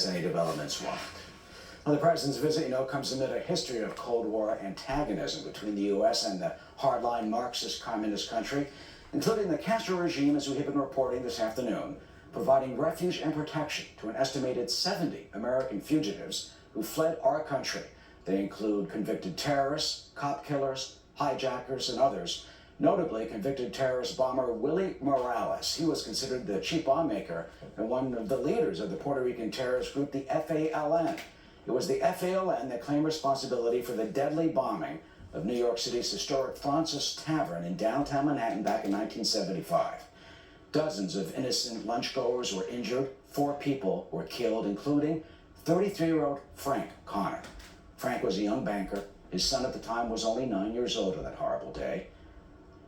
has any developments warrant. Well, the president's visit, comes amid a history of Cold War antagonism between the U.S. and the hardline Marxist communist country, including the Castro regime, as we have been reporting this afternoon, providing refuge and protection to an estimated 70 American fugitives who fled our country. They include convicted terrorists, cop killers, hijackers, and others. Notably, convicted terrorist bomber Willie Morales. He was considered the chief bomb maker and one of the leaders of the Puerto Rican terrorist group, the FALN. It was the FALN that claimed responsibility for the deadly bombing of New York City's historic Francis Tavern in downtown Manhattan back in 1975. Dozens of innocent lunchgoers were injured. 4 people were killed, including 33-year-old Frank Connor. Frank was a young banker. His son at the time was only 9 years old on that horrible day.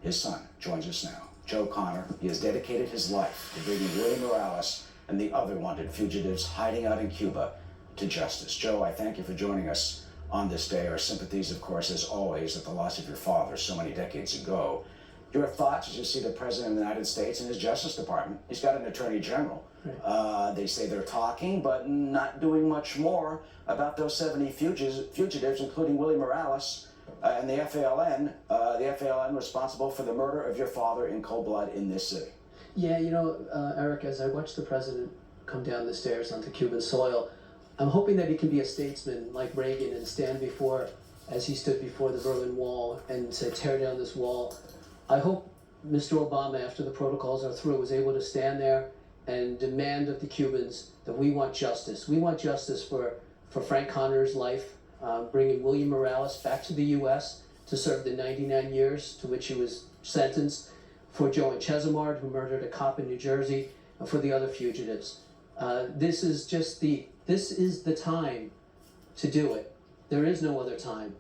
His son joins us now, Joe Connor. He has dedicated his life to bringing Willie Morales and the other wanted fugitives hiding out in Cuba to justice. Joe, I thank you for joining us on this day. Our sympathies, of course, as always, at the loss of your father so many decades ago. Your thoughts as you see the President of the United States and his Justice Department. He's got an Attorney General. Right. They say they're talking, but not doing much more about those 70 fugitives, including Willie Morales and the FALN. The FALN responsible for the murder of your father in cold blood in this city. Yeah, Eric, as I watched the President come down the stairs onto Cuban soil, I'm hoping that he can be a statesman like Reagan and stand before, as he stood before the Berlin Wall, and say, tear down this wall. I hope Mr. Obama, after the protocols are through, is able to stand there and demand of the Cubans that we want justice. We want justice for Frank Connor's life, bringing William Morales back to the U.S. to serve the 99 years to which he was sentenced, for Joe and Chesimard, who murdered a cop in New Jersey, and for the other fugitives. This is the time to do it. There is no other time.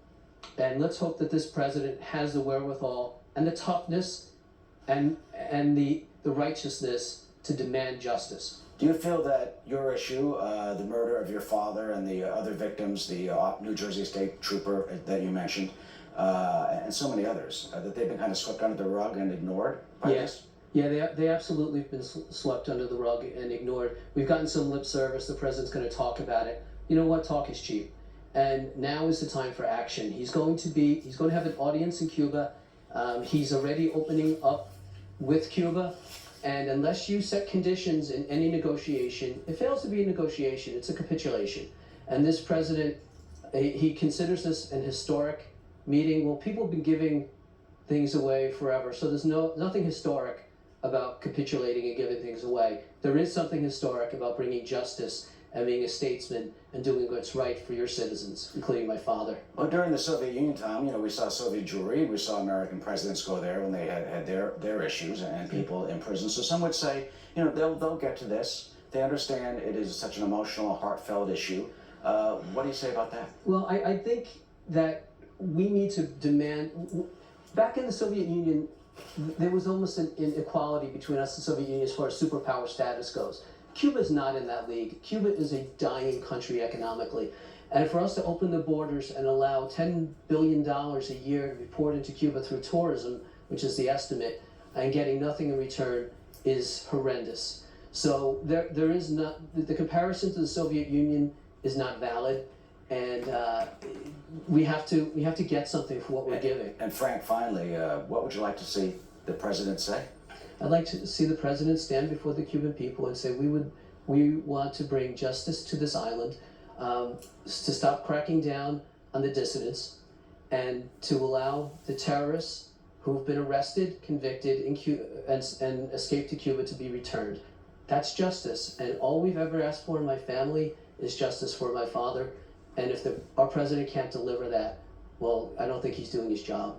And let's hope that this president has the wherewithal and the toughness and the righteousness to demand justice. Do you feel that your issue, the murder of your father and the other victims, the New Jersey State Trooper that you mentioned, and so many others, that they've been kind of swept under the rug and ignored by this? Yeah, they absolutely have been swept under the rug and ignored. We've gotten some lip service. The president's going to talk about it. You know what? Talk is cheap. And now is the time for action. He's going to have an audience in Cuba. He's already opening up with Cuba. And unless you set conditions in any negotiation, it fails to be a negotiation. It's a capitulation. And this president, he considers this an historic meeting. Well, people have been giving things away forever. So there's nothing historic about capitulating and giving things away. There is something historic about bringing justice and being a statesman and doing what's right for your citizens, including my father. Well, during the Soviet Union time, we saw Soviet Jewry. We saw American presidents go there when they had their issues and people in prison. So some would say, they'll get to this. They understand it is such an emotional, heartfelt issue. What do you say about that? Well, I think that we need to demand. Back in the Soviet Union, there was almost an inequality between us and the Soviet Union as far as superpower status goes. Cuba is not in that league. Cuba is a dying country economically. And for us to open the borders and allow $10 billion a year to be poured into Cuba through tourism, which is the estimate, and getting nothing in return is horrendous. So there is not, the comparison to the Soviet Union is not valid. And we have to get something for what we're giving. And Frank, finally, what would you like to see the president say? I'd like to see the president stand before the Cuban people and say we want to bring justice to this island, to stop cracking down on the dissidents, and to allow the terrorists who've been arrested, convicted in Cuba, and escaped to Cuba to be returned. That's justice, and all we've ever asked for in my family is justice for my father. And if our president can't deliver that, well, I don't think he's doing his job.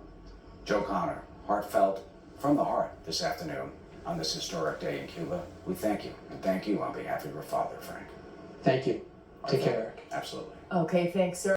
Joe Connor, heartfelt from the heart this afternoon on this historic day in Cuba. We thank you, and thank you on behalf of your father, Frank. Thank you. Take care, Eric. Absolutely. Okay, thanks, sir.